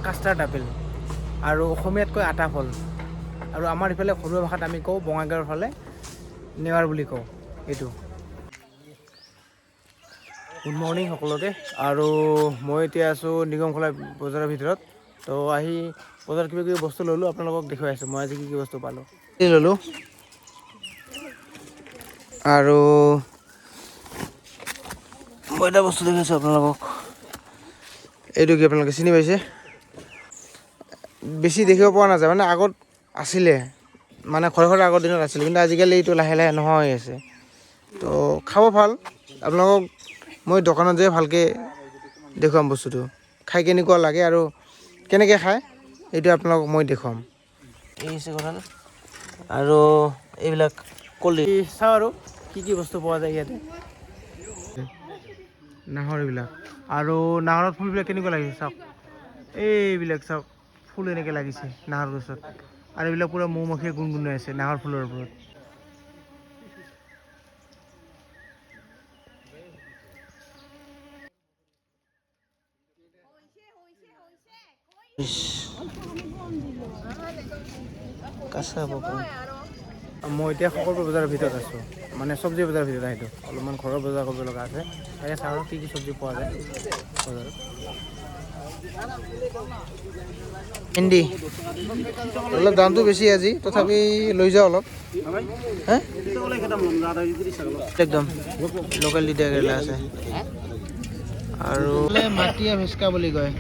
Custard apple আৰু অসমীয়াত কয় আটা ফল আৰু আমাৰ ইফালে ঘৰুৱা ভাষাত আমি কওঁ বঙাইগাঁৱৰ ফালে নেৱাৰ বুলি কওঁ এইটো। গুড মৰ্ণিং সকলোকে। আৰু মই এতিয়া আছোঁ নিগমখলা বজাৰৰ ভিতৰত। তো আহি বজাৰত কিবা কিবি বস্তু ল'লোঁ, আপোনালোকক দেখুৱাই আছোঁ মই আজি কি কি বস্তু পালোঁ। ল'লোঁ আৰু মই এটা বস্তু দেখাইছোঁ আপোনালোকক, এইটো কি আপোনালোকে চিনি পাইছে? বেছি দেখিব পোৱা নাযায়, মানে আগত আছিলে, মানে ঘৰে ঘৰে আগৰ দিনত আছিলে, কিন্তু আজিকালি এইটো লাহে লাহে নোহোৱা হৈ আছে। তো খাব ভাল, আপোনালোকক মই দোকানত যাই ভালকৈ দেখুৱাম বস্তুটো খাই কেনেকুৱা লাগে আৰু কেনেকৈ খায় এইটো আপোনালোকক মই দেখুৱাম। এই হৈছে কথা। আৰু এইবিলাক কলডিল চাওঁ আৰু কি কি বস্তু পোৱা যায় ইয়াতে। নাহৰ এইবিলাক আৰু নাহৰত ফুলবিলাক কেনেকুৱা লাগিছে চাওক, এইবিলাক চাওক ফুল এনেকৈ লাগিছে নাহৰ গছত, আৰু এইবিলাক পূৰা মৌ-মাখিয়ে গুণগুণাই আছে নাহৰ ফুলৰ ওপৰত। মই এতিয়া সকলো বজাৰৰ ভিতৰত আছোঁ, মানে চব্জি বজাৰৰ ভিতৰত আহিলোঁ, অলপমান ঘৰৰ বজাৰ কৰিব লগা আছে, তাকে চাওঁ কি কি চব্জি পোৱা যায় বজাৰত। ভেন্দি অলপ দামটো বেছি আজি, তথাপি লৈ যাওঁ অলপ। একদম লোকেল তিতা কেৰেলা আছে আৰু মাটিয়া ভেচকা বুলি কয়,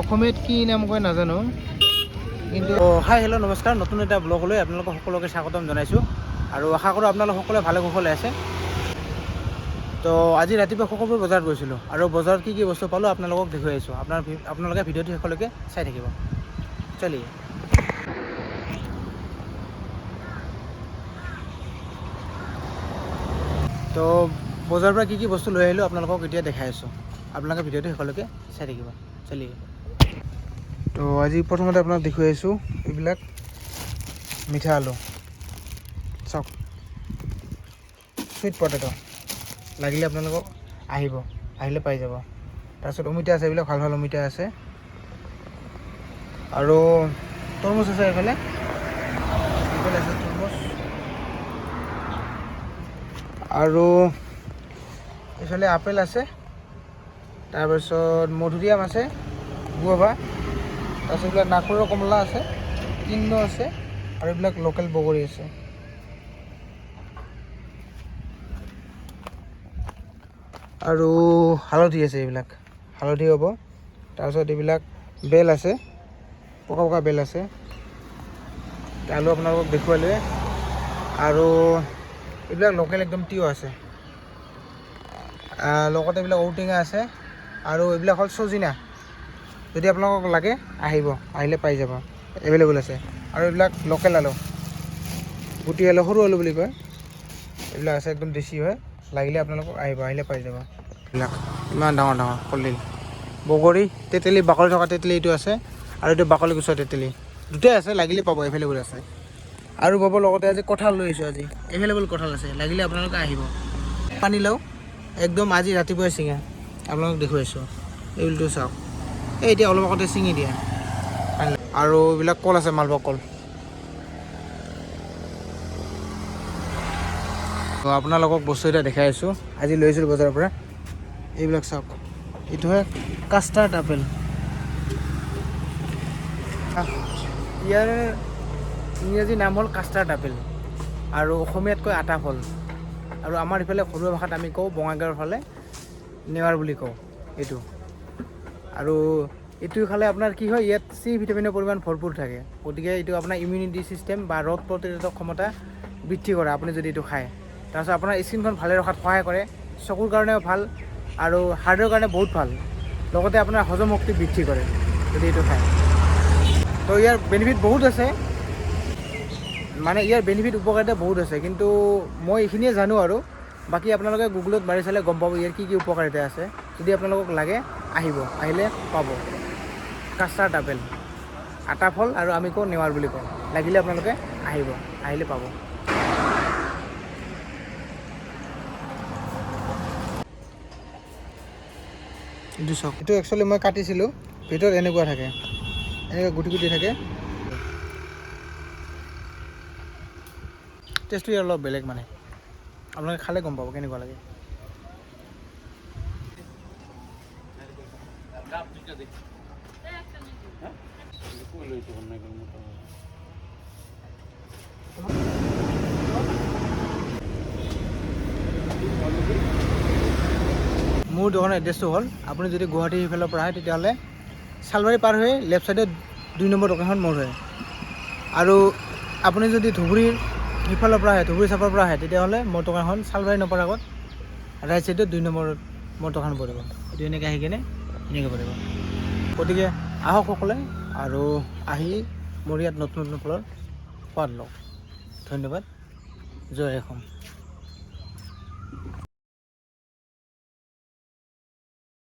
অসমীয়াত কি নাম কয় নাজানো, কিন্তু হাই হেল্ল' নমস্কাৰ, নতুন এটা ব্লগলৈ আপোনালোকক সকলোকে স্বাগতম জনাইছোঁ আৰু আশা কৰোঁ আপোনালোক সকলোৱে ভালে কুশলে আছে। তো আজি ৰাতিপুৱা সকলোবোৰ বজাৰত গৈছিলোঁ আৰু বজাৰত কি কি বস্তু পালোঁ আপোনালোকক দেখুৱাই আছোঁ। আপোনালোকে ভিডিঅ'টো শেষলৈকে চাই থাকিব। চলিয়ে তো বজাৰৰ পৰা কি কি বস্তু লৈ আহিলোঁ আপোনালোকক এতিয়া দেখাই আছোঁ, আপোনালোকে ভিডিঅ'টো শেষলৈকে চাই থাকিব। চলিয়ে তো আজি প্ৰথমতে আপোনাক দেখুৱাই আছোঁ এইবিলাক মিঠা আলু, চাওক চুইট পটেটো, লাগিলে আপোনালোকক আহিলে পাই যাব। তাৰপিছত অমিতা আছে, এইবিলাক ভাল ভাল অমিতা আছে, আৰু তৰমুজ আছে এইফালে আছে তৰমুজ, আৰু এইফালে আপেল আছে, তাৰপিছত মধুৰিআম আছে, গুৱাভা, তাৰপিছত এইবিলাক নাগপুৰৰ কমলা আছে, কিন্নু আছে, আৰু এইবিলাক লোকেল বগৰী আছে। আৰু হালধি আছে, এইবিলাক হালধি হ'ব। তাৰপিছত এইবিলাক বেল আছে, পকা পকা বেল আছে, আলু আপোনালোকক দেখুৱালোৱে। আৰু এইবিলাক লোকেল একদম তিয়ঁহ আছে, লগতে এইবিলাক ঔটেঙা আছে, আৰু এইবিলাক হ'ল চজিনা, যদি আপোনালোকক লাগে আহিলে পাই যাব, এভেইলেবল আছে। আৰু এইবিলাক লোকেল আলু, গুটি আলু, সৰু আলু বুলি কয়, এইবিলাক আছে, একদম দেশী হয়, লাগিলে আপোনালোকক আহিলে পাই যাব। এইবিলাক ইমান ডাঙৰ ডাঙৰ কলডিল, বগৰী, তেতেলী, বাকলি থকা তেতেলী এইটো আছে, আৰু এইটো বাকলি গুচোৱা তেতেলী, দুটাই আছে, লাগিলে পাব, এভেইলেবল আছে। আৰু পাব লগতে আজি কঁঠাল লৈ আহিছোঁ, আজি এভেইলেবল কঁঠাল আছে, লাগিলে আপোনালোকে আহিব। পানীলাও একদম আজি ৰাতিপুৱাই ছিঙা, আপোনালোকক দেখুৱাইছোঁ, এইটো চাওক, এতিয়া অলপ আগতে ছিঙি দিয়া। আৰু এইবিলাক কল আছে, মালভোগ কল। তো আপোনালোকক বস্তু এটা দেখাই আছোঁ, আজি লৈ আহিছিলোঁ বজাৰৰ পৰা, এইবিলাক চাওক, এইটো হয় কাষ্টাৰ্ড আপেল, ইয়াৰ ইংৰাজী নাম হ'ল কাষ্টাৰ্ড আপেল আৰু অসমীয়াত কয় আটা ফল, আৰু আমাৰ ইফালে ঘৰুৱা ভাষাত আমি কওঁ বঙাইগাঁৱৰ ফালে নেৱাৰ বুলি কওঁ এইটো। আৰু এইটো খালে আপোনাৰ কি হয়, ইয়াত চি ভিটামিনৰ পৰিমাণ ভৰপূৰ থাকে, গতিকে এইটো আপোনাৰ ইমিউনিটি ছিষ্টেম বা ৰোগ প্ৰতিৰোধক ক্ষমতা বৃদ্ধি কৰে আপুনি যদি এইটো খায়। তাৰপিছত আপোনাৰ স্কিনখন ভালে ৰখাত সহায় কৰে, চকুৰ কাৰণেও ভাল, আৰু হাৰ্টৰ কাৰণে বহুত ভাল, লগতে আপোনাৰ হজম শক্তি বৃদ্ধি কৰে যদি এইটো খায়। তো ইয়াৰ বেনিফিট বহুত আছে, মানে ইয়াৰ বেনিফিট উপকাৰিতা বহুত আছে, কিন্তু মই এইখিনিয়ে জানো, আৰু বাকী আপোনালোকে গুগলত মাৰি চালে গম পাব ইয়াৰ কি কি উপকাৰিতা আছে। যদি আপোনালোকক লাগে আহিলে পাব। কাষ্টাৰ্ড আপেল, আটা ফল, আৰু আমি কওঁ নেৱাৰ বুলি কওঁ, লাগিলে আপোনালোকে আহিলে পাব। এইটো চাওক, এইটো একচুৱেলি মই কাটিছিলোঁ, ভিতৰত এনেকুৱা থাকে, এনেকুৱা গুটি গুটি থাকে। টেষ্টটো অলপ বেলেগ মানে, আপোনালোকে খালে গম পাব কেনেকুৱা লাগে। মোৰ দোকানৰ এড্ৰেছটো হ'ল, আপুনি যদি গুৱাহাটী সিফালৰ পৰা আহে তেতিয়াহ'লে চালবাৰী পাৰ হৈ লেফ্ট ছাইডে 2 নম্বৰ দোকানখন মোৰ হয়। আৰু আপুনি যদি ধুবুৰীৰ সিফালৰ পৰা আহে, ধুবুৰী চাপৰ পৰা আহে, তেতিয়াহ'লে মোৰ দোকানখন চালবাৰী নপৰাৰ আগত ৰাইট ছাইডে 2 নম্বৰত মোৰ দোকান পৰিব। এইটো এনেকৈ আহি কিনে এনেকৈ পৰিব। গতিকে আহক সকলোৱে, আৰু আহি মোৰ ইয়াত নতুন নতুন ফলৰ সোৱাদ লওক। ধন্যবাদ। জয় অসম।